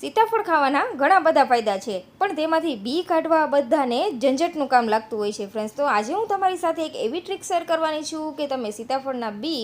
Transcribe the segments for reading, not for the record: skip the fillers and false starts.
સીતાફળ ખાવાના ઘણા બધા ફાયદા છે, પણ તેમાંથી બી કાઢવા બધાને ઝંઝટનું કામ લાગતું હોય છે ફ્રેન્ડ્સ. તો આજે હું તમારી સાથે એક એવી ટ્રીક શેર કરવાની છું કે તમે સીતાફળના બી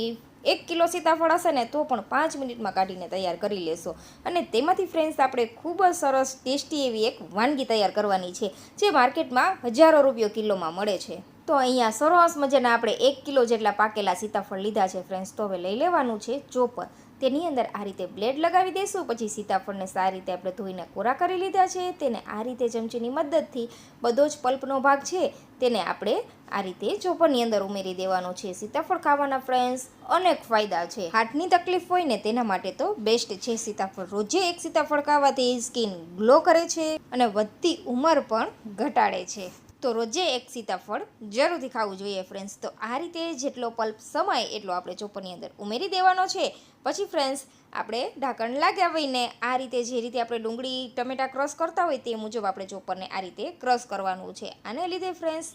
1 કિલો સીતાફળ હશે ને તો પણ 5 મિનિટમાં કાઢીને તૈયાર કરી લેશો. અને તેમાંથી ફ્રેન્ડ્સ આપણે ખૂબ જ સરસ ટેસ્ટી એવી એક વાનગી તૈયાર કરવાની છે, જે માર્કેટમાં હજારો રૂપિયો કિલોમાં મળે છે. તો અહીંયા સરસ મજાના આપણે 1 કિલો જેટલા પાકેલા સીતાફળ લીધા છે ફ્રેન્ડ્સ. તો હવે લઈ લેવાનું છે ચોપર. તેની અંદર આ રીતે બ્લેડ લગાવી દઈશું. પછી સીતાફળને સારી રીતે આપણે ધોઈને કોરા કરી લીધા છે. તેને આ રીતે ચમચીની મદદથી બધો જ પલ્પનો ભાગ છે તેને આપણે આ રીતે ચોપરની અંદર ઉમેરી દેવાનો છે. સીતાફળ ખાવાના ફ્રેન્ડ્સ અનેક ફાયદા છે. હાર્ટની તકલીફ હોય ને તેના માટે તો બેસ્ટ છે સીતાફળ. રોજે એક સીતાફળ ખાવાથી સ્કિન ગ્લો કરે છે અને વધતી ઉંમર પણ ઘટાડે છે. તો રોજે એક સીતાફળ જરૂરથી ખાવું જોઈએ ફ્રેન્ડ્સ. તો આ રીતે જેટલો પલ્પ સમાય એટલો આપણે ચોપરની અંદર ઉમેરી દેવાનો છે. પછી ફ્રેન્ડ્સ આપણે ઢાંકણ લાગ્યા હોઈને આ રીતે જે રીતે આપણે ડુંગળી ટમેટા ક્રશ કરતા હોય તે મુજબ આપણે ચોપરને આ રીતે ક્રશ કરવાનું છે. આને લીધે ફ્રેન્ડ્સ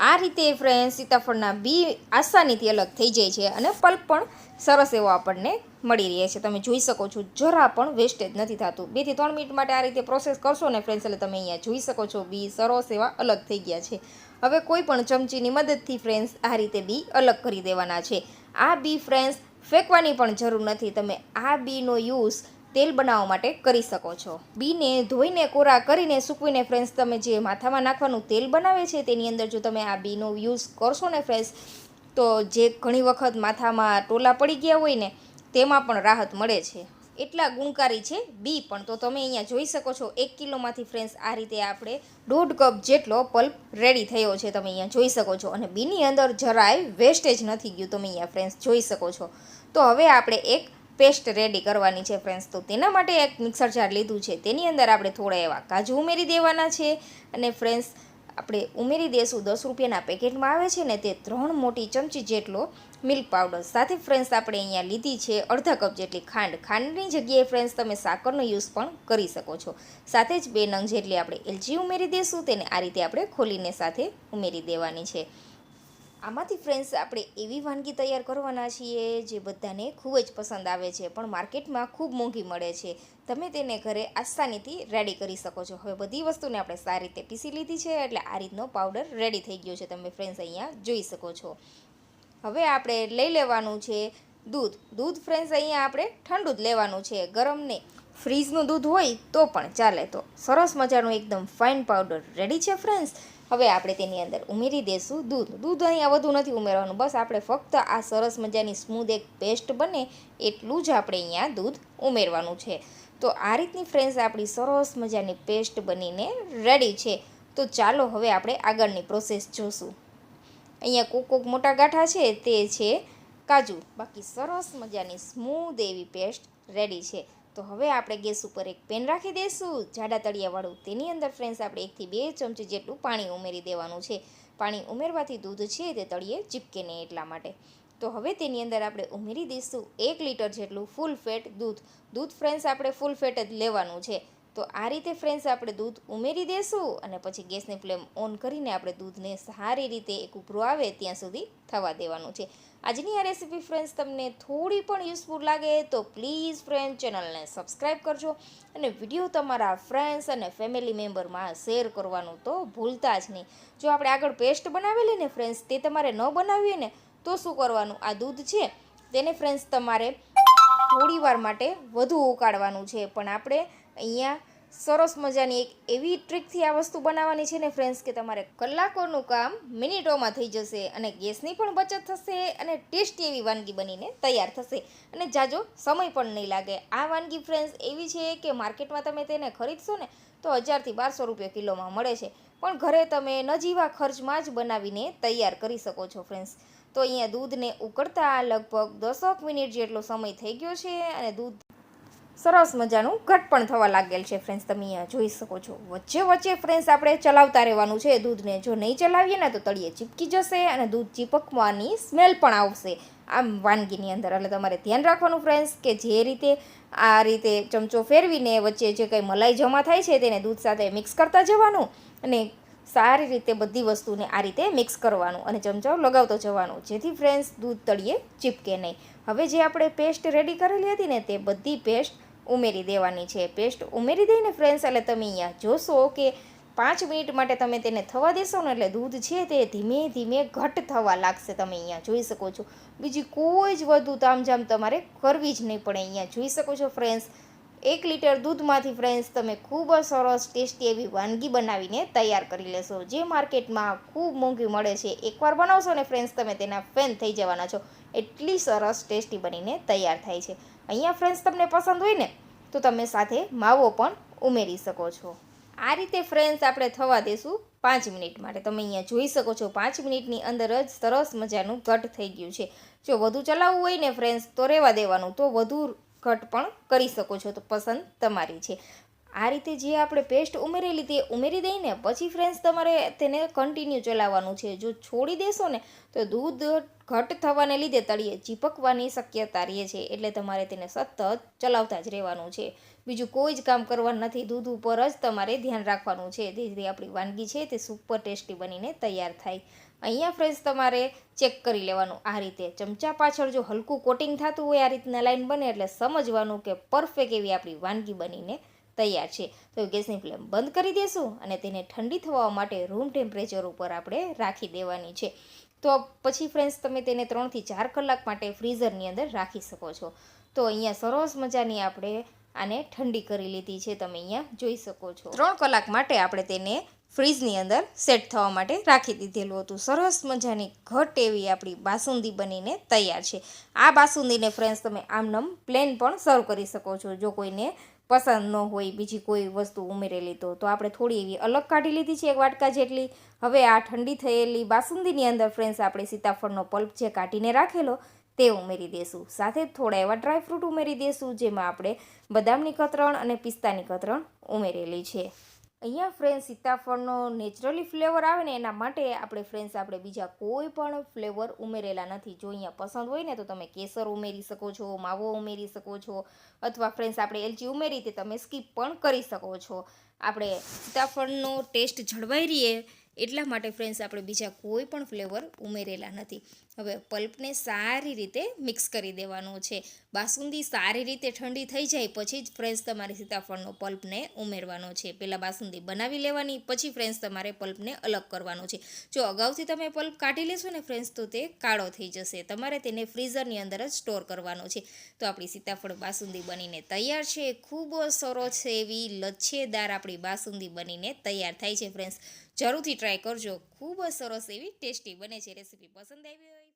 આ રીતે ફ્રેન્ડ્સ સીતાફળના બી આસાનીથી અલગ થઈ જાય છે અને પલ્પ પણ સરસ એવો આપણને મળી રહે છે. તમે જોઈ શકો છો જરા પણ વેસ્ટેજ નથી થતું. 2 થી 3 મિનિટ માટે આ રીતે પ્રોસેસ કરશો ને ફ્રેન્ડ્સ એટલે તમે અહીંયા જોઈ શકો છો બી સરસ એવા અલગ થઈ ગયા છે. હવે કોઈ પણ ચમચીની મદદથી ફ્રેન્ડ્સ આ રીતે બી અલગ કરી દેવાના છે. આ બી ફ્રેન્ડ્સ ફેંકવાની પણ જરૂર નથી. તમે આ બીનો યુઝ તેલ બનાવવા માટે કરી શકો છો. બીને ધોઈને કોરા કરીને સૂકવીને ફ્રેન્ડ્સ તમે જે માથામાં નાખવાનું તેલ બનાવે છે તેની અંદર જો તમે આ બીનો યુઝ કરશો ને ફ્રેન્ડ્સ તો જે ઘણી વખત માથામાં ટોલા પડી ગયા હોય ને તેમાં પણ રાહત મળે છે. એટલા ગુણકારી છે બી પણ. તો તમે અહીંયા જોઈ શકો છો 1 કિલોમાંથી ફ્રેન્ડ્સ આ રીતે આપણે 1.5 કપ જેટલો પલ્પ રેડી થયો છે. તમે અહીંયા જોઈ શકો છો અને બીની અંદર જરાય વેસ્ટેજ નથી ગયું. તમે અહીંયા ફ્રેન્ડ્સ જોઈ શકો છો. તો હવે આપણે એક પેસ્ટ રેડી કરવાની છે ફ્રેન્ડ્સ. તો તેના માટે એક મિક્સર જાર લીધું છે. તેની અંદર આપણે થોડા એવા કાજુ ઉમેરી દેવાના છે અને ફ્રેન્ડ્સ આપણે ઉમેરી દઈશું 10 રૂપિયાના પેકેટમાં આવે છે ને તે 3 મોટી ચમચી જેટલો મિલ્ક પાવડર. સાથે ફ્રેન્ડ્સ આપણે અહીંયા લીધી છે અડધા કપ જેટલી ખાંડ. ખાંડની જગ્યાએ ફ્રેન્ડ્સ તમે સાકરનો યુઝ પણ કરી શકો છો. સાથે જ 2 નંગ જેટલી આપણે એલચી ઉમેરી દઈશું. તેને આ રીતે આપણે ખોલીને સાથે ઉમેરી દેવાની છે. આમાંથી ફ્રેન્ડ્સ આપણે એવી વાનગી તૈયાર કરવાના છીએ જે બધાને ખૂબ જ પસંદ આવે છે, પણ માર્કેટમાં ખૂબ મોંઘી મળે છે. તમે તેને ઘરે આસાનીથી રેડી કરી શકો છો. હવે બધી વસ્તુને આપણે સારી રીતે પીસી લીધી છે એટલે આ રીતનો પાવડર રેડી થઈ ગયો છે. તમે ફ્રેન્ડ્સ અહીંયા જોઈ શકો છો. હવે આપણે લઈ લેવાનું છે દૂધ. દૂધ ફ્રેન્ડ્સ અહીંયા આપણે ઠંડુ જ લેવાનું છે, ગરમ નહીં. ફ્રીજનું દૂધ હોય તો પણ ચાલે. તો સરસ મજાનું એકદમ ફાઇન પાવડર રેડી છે ફ્રેન્ડ્સ. હવે આપણે તેની અંદર ઉમેરી દઈશું દૂધ. દૂધ અહીંયા વધુ નથી ઉમેરવાનું, બસ આપણે ફક્ત આ સરસ મજાની સ્મૂધ એક પેસ્ટ બને એટલું જ આપણે અહીંયા દૂધ ઉમેરવાનું છે. તો આ રીતની ફ્રેન્ડ્સ આપણી સરસ મજાની પેસ્ટ બનીને રેડી છે. તો ચાલો હવે આપણે આગળની પ્રોસેસ જોશું. અહીંયા કોક મોટા ગાંઠા છે તે છે કાજુ. બાકી સરસ મજાની સ્મૂધ એવી પેસ્ટ રેડી છે. તો હવે આપણે ગેસ ઉપર એક પેન રાખી દઈશું જાડા તળિયાવાળું. તેની અંદર ફ્રેન્ડ્સ આપણે 1 થી 2 ચમચી જેટલું પાણી ઉમેરી દેવાનું છે. પાણી ઉમેરવાથી દૂધ છે તે તળિયે ચીપકે નહીં એટલા માટે. તો હવે તેની અંદર આપણે ઉમેરી દઈશું 1 લીટર જેટલું ફૂલ ફેટ દૂધ. દૂધ ફ્રેન્ડ્સ આપણે ફૂલ ફેટ જ લેવાનું છે. તો આ રીતે ફ્રેન્ડ્સ આપણે દૂધ ઉમેરી દઈશું અને પછી ગેસની ફ્લેમ ઓન કરીને આપણે દૂધને સારી રીતે એક ઉભરો આવે ત્યાં સુધી થવા દેવાનું છે. આજની આ રેસીપી ફ્રેન્ડ્સ તમને થોડી પણ યુઝફુલ લાગે તો પ્લીઝ ફ્રેન્ડ ચેનલને સબસ્ક્રાઈબ કરજો અને વિડીયો તમારા ફ્રેન્ડ્સ અને ફેમિલી મેમ્બરમાં શેર કરવાનું તો ભૂલતા જ નહીં. જો આપણે આગળ પેસ્ટ બનાવેલી ને ફ્રેન્ડ્સ તે તમારે ન બનાવીએ ને તો શું કરવાનું, આ દૂધ છે તેને ફ્રેન્ડ્સ તમારે થોડી વાર માટે વધુ ઉકાળવાનું છે. પણ આપણે અહીંયા સરસ મજાની એક એવી ટ્રીકથી આ વસ્તુ બનાવવાની છે ને ફ્રેન્ડ્સ કે તમારે કલાકોનું કામ મિનિટોમાં થઈ જશે અને ગેસની પણ બચત થશે અને ટેસ્ટી એવી વાનગી બનીને તૈયાર થશે અને જાજો સમય પણ નહીં લાગે. આ વાનગી ફ્રેન્ડ્સ એવી છે કે માર્કેટમાં તમે તેને ખરીદશો ને તો 1000 થી 1200 રૂપિયા કિલોમાં મળે છે, પણ ઘરે તમે નજીવા ખર્ચમાં જ બનાવીને તૈયાર કરી શકો છો ફ્રેન્ડ્સ. તો અહીંયા દૂધને ઉકળતા લગભગ 10 મિનિટ જેટલો સમય થઈ ગયો છે અને દૂધ સરસ મજાનું ઘટ પણ થવા લાગેલ છે ફ્રેન્ડ્સ. તમે અહીંયા જોઈ શકો છો. વચ્ચે વચ્ચે ફ્રેન્ડ્સ આપણે ચલાવતા રહેવાનું છે દૂધને. જો નહીં ચલાવીએ ને તો તળિયે ચીપકી જશે અને દૂધ ચીપકવાની સ્મેલ પણ આવશે આમ વાનગીની અંદર. એટલે તમારે ધ્યાન રાખવાનું ફ્રેન્ડ્સ કે જે રીતે આ રીતે ચમચો ફેરવીને વચ્ચે જે કંઈ મલાઈ જમા થાય છે તેને દૂધ સાથે મિક્સ કરતા જવાનું અને સારી રીતે બધી વસ્તુને આ રીતે મિક્સ કરવાનું અને ચમચો લગાવતો જવાનું, જેથી ફ્રેન્ડ્સ દૂધ તળિયે ચીપકે નહીં. હવે જે આપણે પેસ્ટ રેડી કરેલી હતી ને તે બધી પેસ્ટ ઉમેરી દેવાની છે. પેસ્ટ ઉમેરી દઈને ફ્રેન્ડ્સ એટલે તમે અહીંયા જોશો કે 5 મિનિટ માટે તમે તેને થવા દેશો ને એટલે દૂધ છે તે ધીમે ધીમે ઘટ થવા લાગશે. તમે અહીંયા જોઈ શકો છો. બીજી કોઈ જ વધુ તામઝામ તમારે કરવી જ નહીં પડે. અહીંયા જોઈ શકો છો ફ્રેન્ડ્સ, 1 લીટર દૂધમાંથી ફ્રેન્ડ્સ તમે ખૂબ જ સરસ ટેસ્ટી એવી વાનગી બનાવીને તૈયાર કરી લેશો, જે માર્કેટમાં ખૂબ મોંઘી મળે છે. એકવાર બનાવશો ને ફ્રેન્ડ્સ તમે તેના ફેન થઈ જવાના છો. એટલી સરસ ટેસ્ટી બનીને તૈયાર થાય છે. અહીંયા ફ્રેન્ડ્સ તમને પસંદ હોય ને તો તમે સાથે માવો પણ ઉમેરી શકો છો. આ રીતે ફ્રેન્ડ્સ આપણે થવા દેશું 5 મિનિટ માટે. તમે અહીંયા જોઈ શકો છો 5 મિનિટની અંદર જ સરસ મજાનું ઘટ થઈ ગયું છે. જો વધુ ચલાવવું હોય ને ફ્રેન્ડ્સ તો રહેવા દેવાનું, તો વધુ ઘટ પણ કરી શકો છો, તો પસંદ તમારી છે. આ રીતે જે આપણે પેસ્ટ ઉમેરેલી તે ઉમેરી દઈને પછી ફ્રેન્ડ્સ તમારે તેને કન્ટિન્યુ ચલાવવાનું છે. જો છોડી દેશો ને તો દૂધ ઘટ થવાને લીધે તળિયે ચીપકવાની શક્યતા રહે છે, એટલે તમારે તેને સતત ચલાવતા જ રહેવાનું છે. બીજું કોઈ જ કામ કરવાનું નથી, દૂધ ઉપર જ તમારે ધ્યાન રાખવાનું છે. જેથી આપણી વાનગી છે તે સુપર ટેસ્ટી બનીને તૈયાર થાય. અહીંયા ફ્રેન્ડ્સ તમારે ચેક કરી લેવાનું આ રીતે ચમચા પાછળ જો હલકું કોટિંગ થતું હોય આ રીતના લાઈન બને એટલે સમજવાનું કે પરફેક્ટ એવી આપણી વાનગી બનીને તૈયાર છે. તો ગેસની ફ્લેમ બંધ કરી દઈશું અને તેને ઠંડી થવા માટે રૂમ ટેમ્પરેચર ઉપર આપણે રાખી દેવાની છે. તો પછી ફ્રેન્ડ્સ તમે તેને 3 થી 4 કલાક માટે ફ્રીઝરની અંદર રાખી શકો છો. તો અહીંયા સરસ મજાની આપણે આને ઠંડી કરી લીધી છે. તમે અહીંયા જોઈ શકો છો 3 કલાક માટે આપણે તેને ફ્રીજની અંદર સેટ થવા માટે રાખી દીધેલું હતું. સરસ મજાની ઘટ એવી આપણી બાસુંદી બનીને તૈયાર છે. આ બાસુંદીને ફ્રેન્ડ્સ તમે આમનમ પ્લેન પણ સર્વ કરી શકો છો. જો કોઈને પસંદ ન હોય બીજી કોઈ વસ્તુ ઉમેરેલી તો આપણે થોડી એવી અલગ કાઢી લીધી છે 1 વાટકા જેટલી. હવે આ ઠંડી થયેલી બાસુંદીની અંદર ફ્રેન્ડ્સ આપણે સીતાફળનો પલ્પ જે કાઢીને રાખેલો તે ઉમેરી દઈશું. સાથે થોડા એવા ડ્રાયફ્રૂટ ઉમેરી દઈશું, જેમાં આપણે બદામની કતરણ અને પિસ્તાની કતરણ ઉમેરેલી છે. અહીંયા ફ્રેન્ડ્સ સીતાફળનો નેચરલી ફ્લેવર આવે ને એના માટે આપણે બીજા કોઈ પણ ફ્લેવર ઉમેરેલા નથી. જો અહીંયા પસંદ હોય ને તો તમે કેસર ઉમેરી શકો છો, માવો ઉમેરી શકો છો, અથવા ફ્રેન્ડ્સ આપણે એલચી ઉમેરી તે તમે સ્કીપ પણ કરી શકો છો. આપણે સીતાફળનો ટેસ્ટ જળવાઈ રહીએ એટલા માટે ફ્રેન્ડ્સ આપણે બીજા કોઈ પણ ફ્લેવર ઉમેરેલા નથી. હવે પલ્પને સારી રીતે મિક્સ કરી દેવાનું છે. બાસુંદી સારી રીતે ઠંડી થઈ જાય પછી જ ફ્રેન્ડ્સ તમારે સીતાફળનો પલ્પને ઉમેરવાનો છે. પહેલાં બાસુંદી બનાવી લેવાની, પછી ફ્રેન્ડ્સ તમારે પલ્પને અલગ કરવાનો છે. જો અગાઉથી તમે પલ્પ કાઢી લેશો ને ફ્રેન્ડ્સ તો તે કાળો થઈ જશે. તમારે તેને ફ્રીઝરની અંદર જ સ્ટોર કરવાનો છે. તો આપણી સીતાફળ બાસુંદી બનીને તૈયાર છે. ખૂબ સરસ એવી લચ્છેદાર આપણી બાસુંદી બનીને તૈયાર થાય છે. ફ્રેન્ડ્સ જરૂરથી ટ્રાય કરજો, ખૂબ જ સરસ એવી ટેસ્ટી બને છે. રેસીપી પસંદ આવી હોય